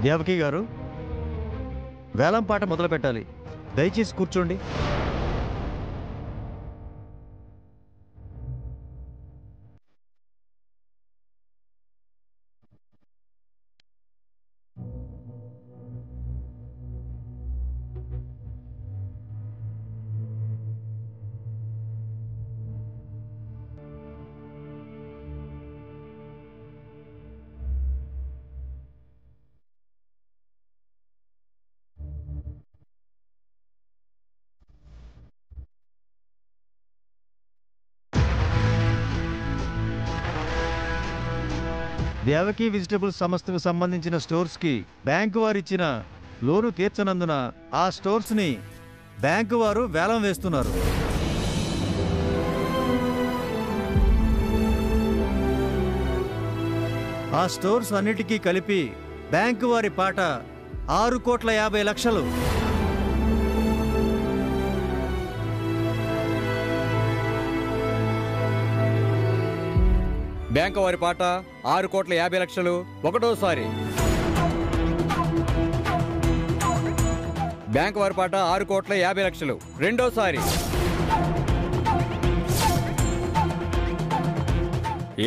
దేవకి గారు, వేలం పాట మొదలు పెట్టాలి. దయచేసి కూర్చోండి. దేవకి వెజిటబుల్స్ సంస్థకు సంబంధించిన స్టోర్స్కి బ్యాంకు వారు ఇచ్చిన లోను తీర్చనందున ఆ స్టోర్స్ని బ్యాంకు వారు వేలం వేస్తున్నారు. ఆ స్టోర్స్ అన్నిటికీ కలిపి బ్యాంకు వారి పాట 6,50,00,000. బ్యాంకు వారి పాట 6,50,00,000 ఒకటోసారి. బ్యాంకు వారి పాట 6,50,00,000 రెండోసారి.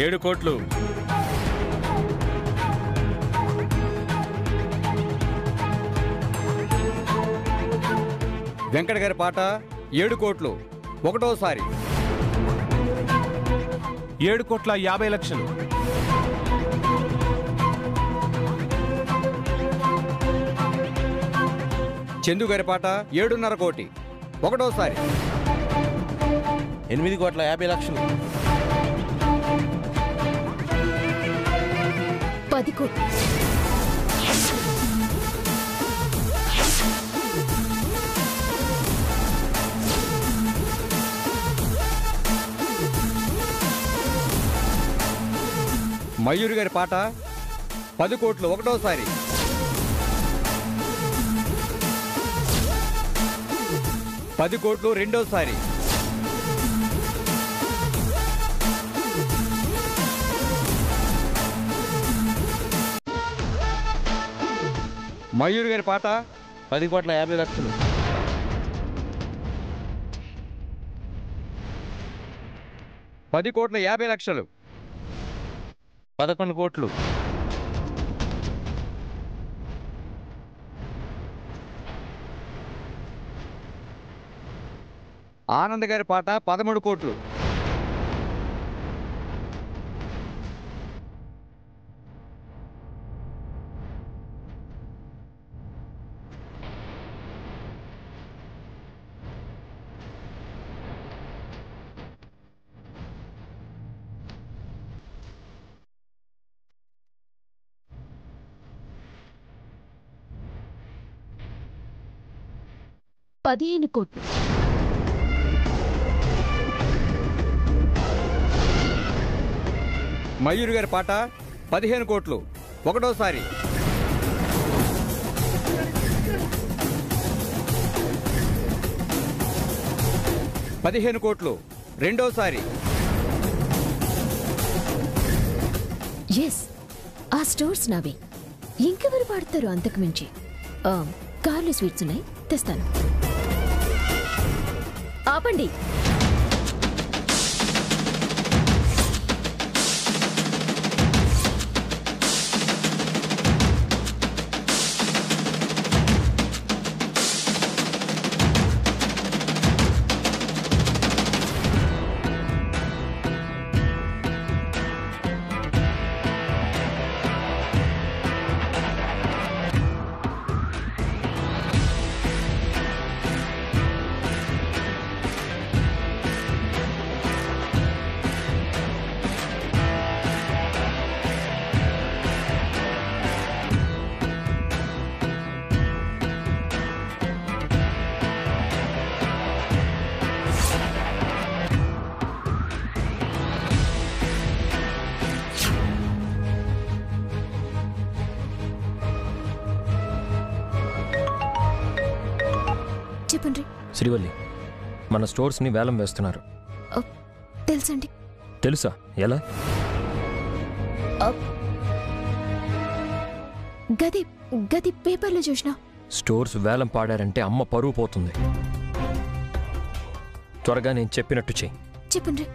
7 కోట్లు. వెంకట గారి పాట 7 కోట్లు ఒకటోసారి. 7,50,00,000. చందు గారి పాట 7.5 కోటి ఒకటోసారి. 8,50,00,000. 10 కోట్లు. మయూరి గారి పాట 10 కోట్లు ఒకటోసారి. 10 కోట్లు రెండోసారి. మయూరి గారి పాట 10,50,00,000. 10,50,00,000. 11 కోట్లు. ఆనంద్ గారి పాట 13 కోట్లు. 15 కోట్లు. మయూరి గారి పాట 15 కోట్లు ఒకటోసారి. 15 కోట్లు రెండోసారి. ఎస్, ఆ స్టోర్స్ నావే. ఇంకెవరు వాడతారు అంతకు మించి? కార్లు స్వీట్స్ ఉన్నాయి, తెస్తాను. ఆపండి. చెప్పండి. శ్రీవల్లి, మన స్టోర్స్ని వేలం వేస్తున్నారు. తెలుసండి. తెలుసా? ఎలా? గది గది పేపర్లో చూసినా. స్టోర్స్ వేలం పాడారంటే అమ్మ పరువు పోతుంది. త్వరగా నేను చెప్పినట్టు చెయ్యి. చెప్పండి.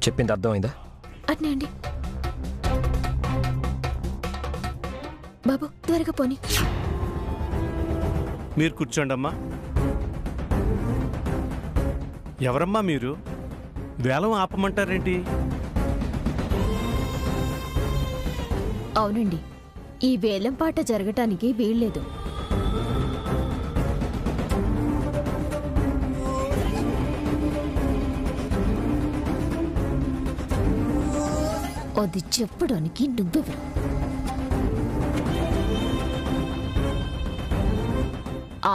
చెప్పింది అర్థమైందా? అట్నే అండి. బాబు త్వరగా పోనీ. మీరు కూర్చోండమ్మా. ఎవరమ్మా మీరు? వేలం ఆపమంటారేంటి? అవునండి, ఈ వేలం పాట జరగటానికి వీల్లేదు. అది చెప్పడానికి నువ్వెవరు?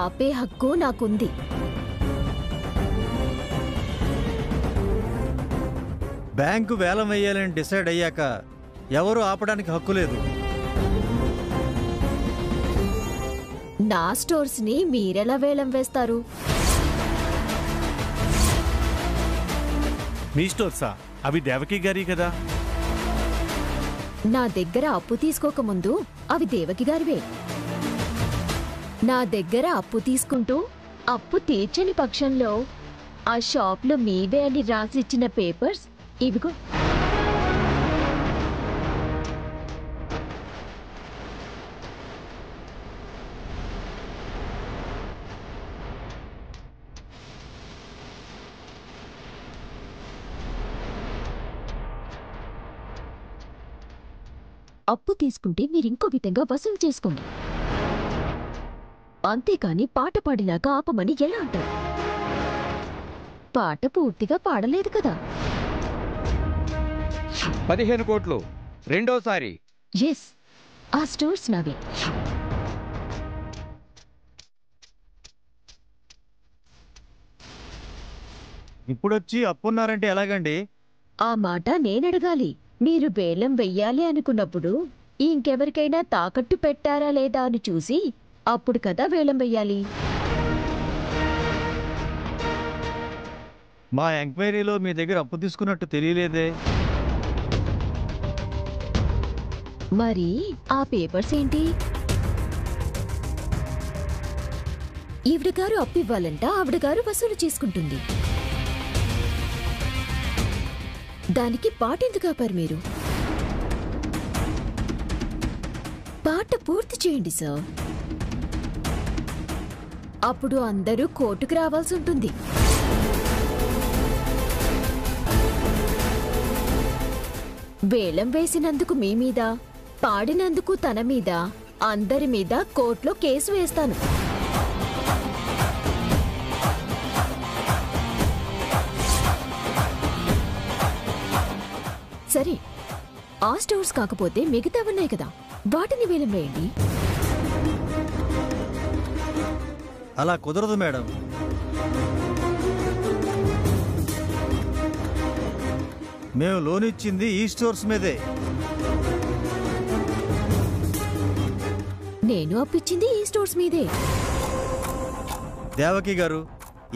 ఆపే హక్కు నాకుంది. బ్యాంకు వేలం వేయాలని డిసైడ్ అయ్యాక ఎవరు ఆపడానికి హక్కు లేదు. నా స్టోర్స్ ని మీరెలా వేలం వేస్తారు? మీ స్టోర్సా? అవి దేవకి గారి కదా. నా దగ్గర అప్పు తీసుకోకముందు అవి దేవకి గారివే. నా దగ్గర అప్పు తీసుకుంటూ అప్పు తీర్చని పక్షంలో ఆ షాప్లో మీవే అని రాసిచ్చిన పేపర్స్ ఇవిగో. అప్పు తీసుకుంటే మీరింకో విధంగా వసూలు చేసుకోండి, అంతేకాని పాట పాడినాక ఆపమని ఎలా అంటారు? పాట పూర్తిగా పాడలేదు కదా. 15 కోట్లు రెండోసారి. ఎస్, ఆ స్టోర్స్ నావే. ఇప్పుడొచ్చి అప్పున్నారంటే ఎలాగండి? ఆ మాట నేనడగాలి. మీరు వేలం వెయ్యాలి అనుకున్నప్పుడు ఇంకెవరికైనా తాకట్టు పెట్టారా లేదా అని చూసి అప్పుడు కదా వేలం వెయ్యాలి. మా ఎంక్వైరీలో మీ దగ్గర అప్పు తీసుకున్నట్టు తెలియలేదే. మరి ఆ పేపర్స్ ఏంటి? ఈవిడ గారు అప్పు ఇవ్వాలంట, ఆవిడ గారు వసూలు చేసుకుంటుంది. దానికి పాటెందుకు ఆపారు మీరు? పాట పూర్తి చేయండి సార్. అప్పుడు అందరూ కోర్టుకు రావాల్సి ఉంటుంది. వేలం వేసినందుకు మీ మీద, పాడినందుకు తన మీద, అందరి మీద కోర్టులో కేసు వేస్తాను. సరే, ఆ స్టోర్స్ కాకపోతే మిగతావన్నాయి కదా, వాటిని వేలం వేయండి. అలా కుదరదు మేడం. మేము లోన్ ఇచ్చింది ఈ స్టోర్స్ మీదే. నేను అప్పిచ్చింది ఈ స్టోర్స్ మీదే. దేవకి గారు,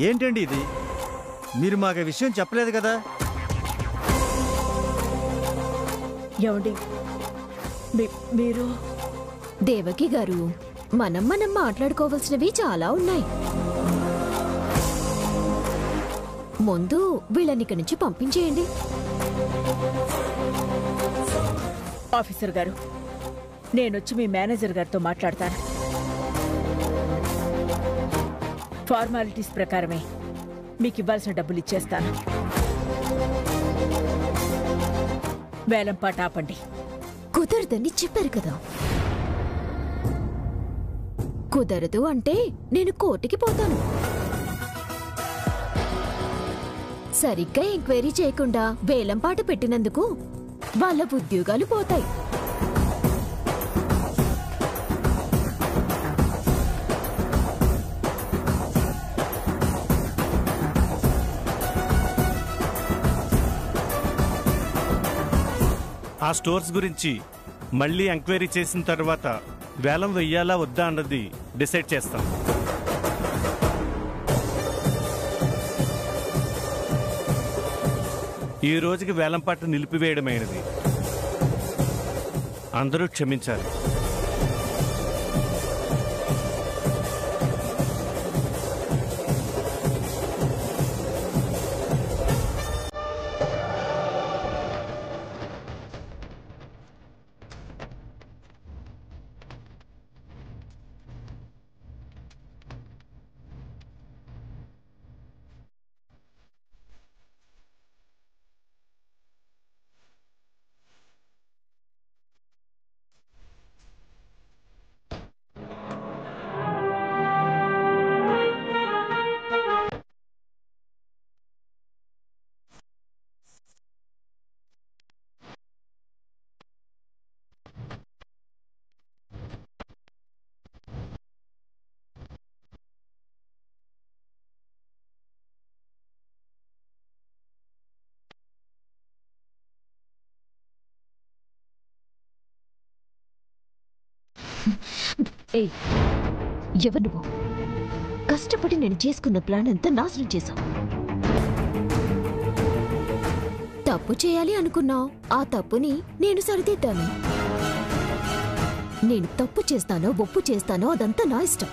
ఏంటండి ఇది? మీరు మాకు విషయం చెప్పలేదు కదా. ఏమండి మీరు? దేవకి గారు, మనం మాట్లాడుకోవాల్సినవి చాలా ఉన్నాయి. ముందు వీళ్ళని ఇక్కడి నుంచి పంపించేయండి. ఆఫీసర్ గారు, నేనొచ్చి మీ మేనేజర్ గారితో మాట్లాడతాను. ఫార్మాలిటీస్ ప్రకారమే మీకు ఇవ్వాల్సిన డబ్బులు ఇచ్చేస్తాను. వేలం పాట ఆపండి. కుదరదని చెప్పారు కదా. కుదరదు అంటే నేను కోర్టుకి పోతాను. సరిగ్గా ఎంక్వైరీ చేయకుండా వేలం పాట పెట్టినందుకు వాళ్ళ ఉద్యోగాలు పోతాయి. ఆ స్టోర్స్ గురించి మళ్ళీ ఎంక్వైరీ చేసిన తర్వాత వేలం వెయ్యాలా వద్దా అన్నది డిసైడ్ చేస్తాం. ఈ రోజుకి వేలంపాట నిలిపివేయడమైనది. అందరూ క్షమించాలి. ఏయ్, ఎవరు నువ్వు? కష్టపడి నేను చేసుకున్న ప్లాన్ అంతా నాశనం చేశావు. తప్పు చేయాలి అనుకున్నావు, ఆ తప్పుని నేను సరిదిద్దాను. నేను తప్పు చేస్తానో ఒప్పు చేస్తానో అదంతా నా ఇష్టం.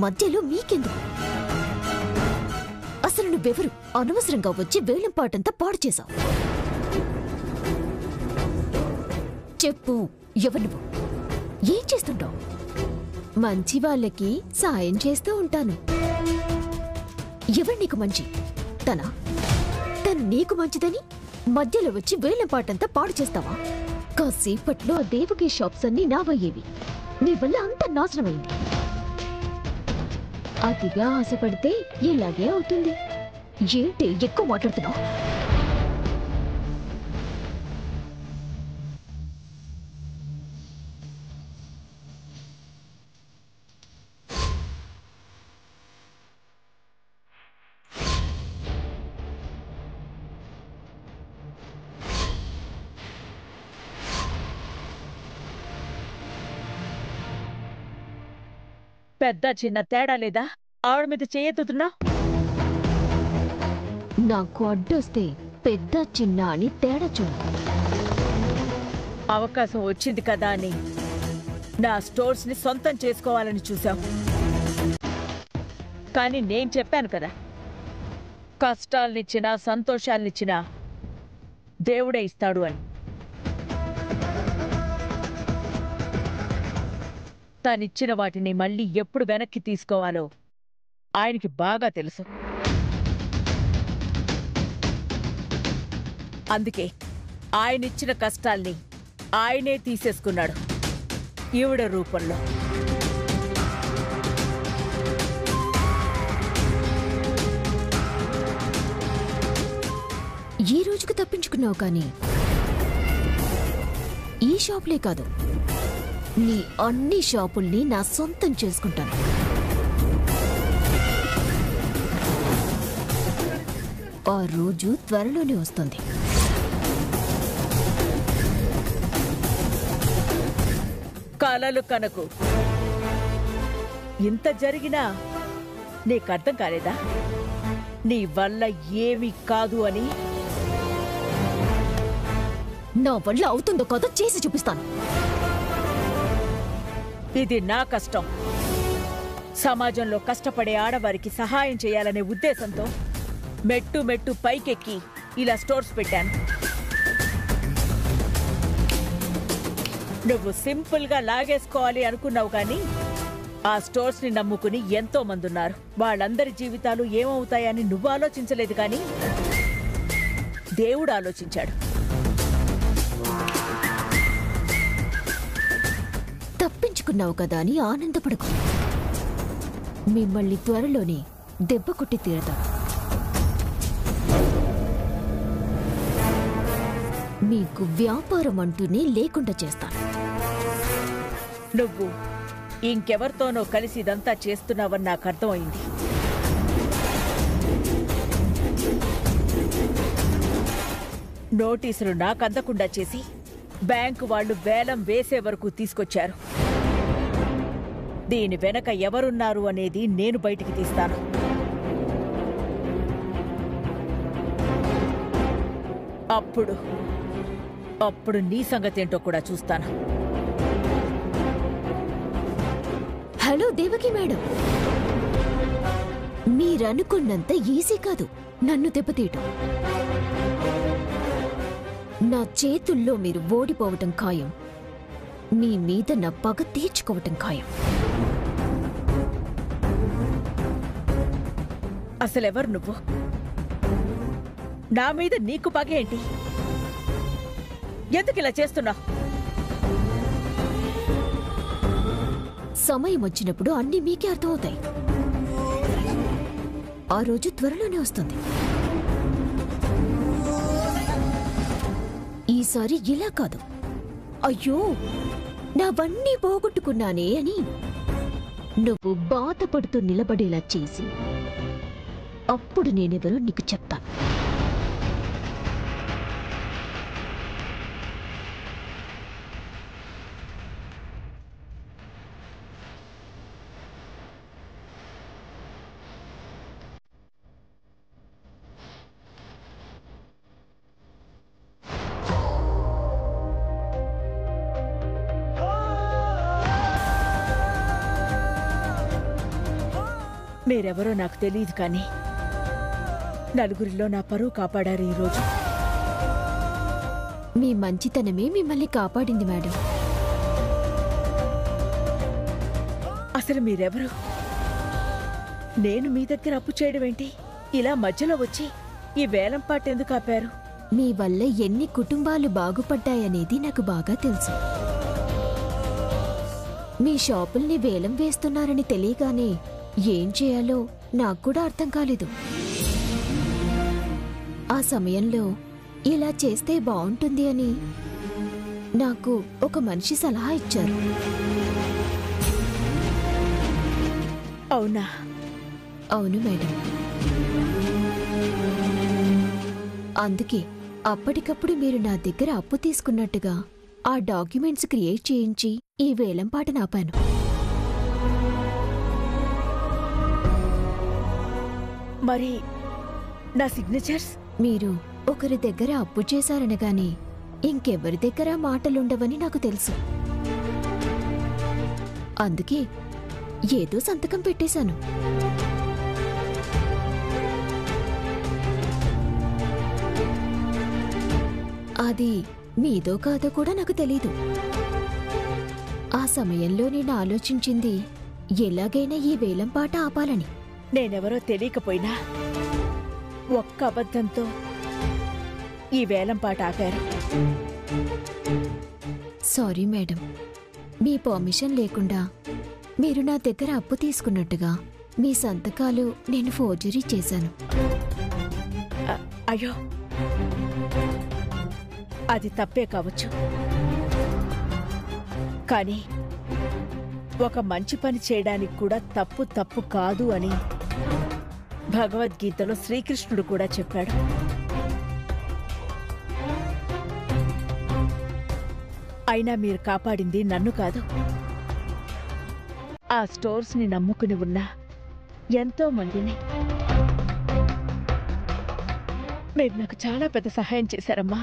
మధ్యలో మీకెందుకు? అసలు నువ్వెవరు? అనవసరంగా వచ్చి వేలంపాటంతా పాడు చేశావు. చెప్పు, ఎవరు నువ్వు? ఏం చేస్తుంటావు? మంచి వాళ్ళకి సాయం చేస్తూ ఉంటాను. ఎవరు నీకు మంచి? తను నీకు మంచిదని మధ్యలో వచ్చి వేలంపాటంతా పాడు చేస్తావా? కాసేపట్లో ఆ దేవకి షాప్స్ అన్ని నావయ్యేవి. నీ వల్ల అంత నాశనమైంది. అతిగా ఆశపడితే ఇలాగే అవుతుంది. ఏంటి ఎక్కువ మాట్లాడుతున్నావు? పెద్ద చిన్న తేడా లేదా? ఆవిడ మీద చేయెత్తుతున్నా. నాకు అడ్డొస్తే పెద్ద చిన్న అని తేడా చూడు. అవకాశం వచ్చింది కదా అని నా స్టోర్స్ ని సొంతం చేసుకోవాలని చూశావు. కానీ నేను చెప్పాను కదా, కష్టాలనిచ్చినా సంతోషాలనిచ్చినా దేవుడే ఇస్తాడు అని. తనిచ్చిన వాటిని మళ్ళీ ఎప్పుడు వెనక్కి తీసుకోవాలో ఆయనకి బాగా తెలుసు. అందుకే ఆయనిచ్చిన కష్టాల్ని ఆయనే తీసేసుకున్నాడు ఈవిడ రూపంలో. ఈ రోజుకు తప్పించుకున్నావు, కానీ ఈ షాపులే కాదు, నీ అన్ని షాపుల్ని నా సొంతం చేసుకుంటాను. ఆ రోజు త్వరలోనే వస్తుంది. కలలు కనకు. ఇంత జరిగినా నీకర్థం కాలేదా? నీ వల్ల ఏమీ కాదు అని. నా వల్ల అవుతుందో కాదో చేసి చూపిస్తాను. ఇది నా కష్టం. సమాజంలో కష్టపడే ఆడవారికి సహాయం చేయాలనే ఉద్దేశంతో మెట్టు మెట్టు పైకెక్కి ఇలా స్టోర్స్ పెట్టాను. నువ్వు సింపుల్ గా లాగేసుకోవాలి అనుకున్నావు, కానీ ఆ స్టోర్స్ ని నమ్ముకుని ఎంతో మంది ఉన్నారు. వాళ్ళందరి జీవితాలు ఏమవుతాయని నువ్వు ఆలోచించలేదు, కానీ దేవుడు ఆలోచించాడు. తప్పించుకున్నావు కదా అని ఆనందపడకు. మిమ్మల్ని త్వరలోనే దెబ్బ కొట్టి తీరతాడు. మీకు వ్యాపారం అంటూనే లేకుండా చేస్తాను. నువ్వు ఇంకెవరితోనో కలిసి ఇదంతా చేస్తున్నావని నాకు అర్థమైంది. నోటీసులు నాకు అందకుండా చేసి బ్యాంకు వాళ్ళు వేలం వేసే వరకు తీసుకొచ్చారు. దీని వెనక ఎవరున్నారు అనేది నేను బయటికి తీస్తాను. అప్పుడు నీ సంగతి ఏంటో కూడా చూస్తాను. హలో దేవకి మేడం, మీరనుకున్నంత ఈజీ కాదు నన్ను దెబ్బతీయటం. నా చేతుల్లో మీరు ఓడిపోవటం ఖాయం. మీ మీద నా పగ తీర్చుకోవటం ఖాయం. అసలెవరు నువ్వు? నా మీద నీకు పగేంటి? ఎందుకు ఇలా చేస్తున్నావు? సమయం వచ్చినప్పుడు అన్నీ మీకే అర్థమవుతాయి. ఆ రోజు త్వరలోనే వస్తుంది. ఈసారి ఇలా కాదు, అయ్యో నావన్నీ పోగొట్టుకున్నానే అని నువ్వు బాధపడుతూ నిలబడేలా చేసి అప్పుడు నేనెవరో నీకు చెప్తాను. మీరెవరో నాకు తెలియదు, కానీ నలుగురిలో నా పరువు కాపాడారు ఈరోజు. మీ మంచితనమే మిమ్మల్ని కాపాడింది మేడం. అసలు మీరెవరు? నేను మీ దగ్గర అప్పు చేయడం ఏంటి? ఇలా మధ్యలో వచ్చి ఈ వేలంపాట ఎందుకు ఆపారు? మీ వల్ల ఎన్ని కుటుంబాలు బాగుపడ్డాయనేది నాకు బాగా తెలుసు. మీ షాపుల్ని వేలం వేస్తున్నారని తెలియగానే ఏం చేయాలో నాకు కూడా అర్థం కాలేదు. ఆ సమయంలో ఇలా చేస్తే బాగుంటుంది అని నాకు ఒక మనిషి సలహా ఇచ్చారు. అవునా? అవును మేడం. అందుకే అప్పటికప్పుడు మీరు నా దగ్గర అప్పు తీసుకున్నట్టుగా ఆ డాక్యుమెంట్స్ క్రియేట్ చేయించి ఈ వేలంపాట నాపాను. మరి నా సిగ్నేచర్స్? మీరు ఒకరి దగ్గర అప్పు చేశారనగానే ఇంకెవరి దగ్గర మాటలుండవని నాకు తెలుసు. అందుకే ఏదో సంతకం పెట్టేశాను. అది మీదో కాదో కూడా నాకు తెలీదు. ఆ సమయంలో నేను ఆలోచించింది ఎలాగైనా ఈ వేలంపాట ఆపాలని. నేనెవరో తెలియకపోయినా ఒక్క అబద్ధంతో ఈ వేలంపాట ఆపారు. సారీ మేడం, మీ పర్మిషన్ లేకుండా మీరు నా దగ్గర అప్పు తీసుకున్నట్టుగా మీ సంతకాలు నేను ఫోర్జరీ చేశాను. అయ్యో, అది తప్పే కావచ్చు, కానీ ఒక మంచి పని చేయడానికి కూడా తప్పు కాదు అని భగవద్గీతలో శ్రీకృష్ణుడు కూడా చెప్పాడు. అయినా మీరు కాపాడింది నన్ను కాదు, ఆ స్టోర్స్ ని నమ్ముకుని ఉన్న ఎంతో మందిని. మీరు నాకు చాలా పెద్ద సహాయం చేశారమ్మా.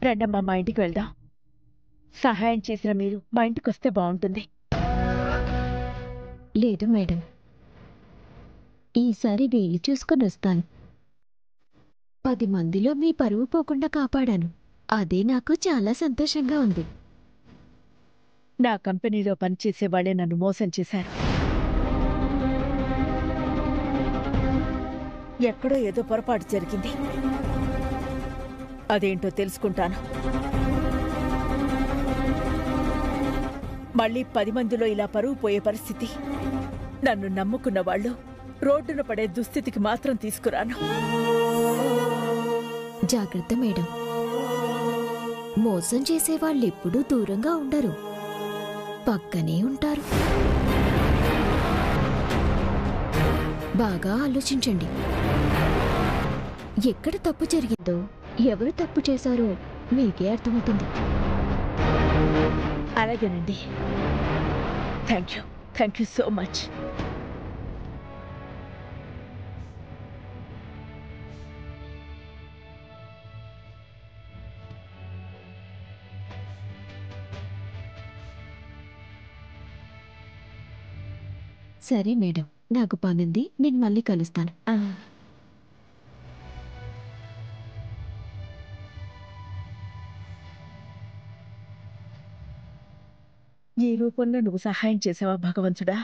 రండమ్మా, మా ఇంటికి వెళ్దాం. సహాయం చేసిన మీరు మా ఇంటికి వస్తే బాగుంటుంది. లేదు మేడం, ఈసారి వీలు చూసుకొని వస్తాను. 10 మందిలో మీ పరువు పోకుండా కాపాడాను. అదే నాకు చాలా సంతోషంగా ఉంది. నా కంపెనీలో పనిచేసే వాళ్ళే నన్ను మోసం చేశారు. ఎక్కడో ఏదో పొరపాటు జరిగింది, అదేంటో తెలుసుకుంటాను. మళ్ళీ 10 మందిలో ఇలా పరువు పోయే పరిస్థితి, నన్ను నమ్ముకున్న వాళ్ళు రోడ్డున పడే దుస్థితికి మాత్రం తీసుకురాను. జాగ్రత్త మేడం, మోసం చేసే వాళ్ళెప్పుడూ దూరంగా ఉండరు. పక్కనే ఉంటారు. బాగా ఆలోచించండి. ఎక్కడ తప్పు జరిగిందో, ఎవరు తప్పు చేశారో మీకే అర్థమవుతుంది. అలాగేనండి. Thank you so much. సరే మేడం, నాకు పనుంది, నేను మళ్ళీ కలుస్తాను. ఈ రూపంలో నువ్వు సహాయం చేసావా భగవంతుడా?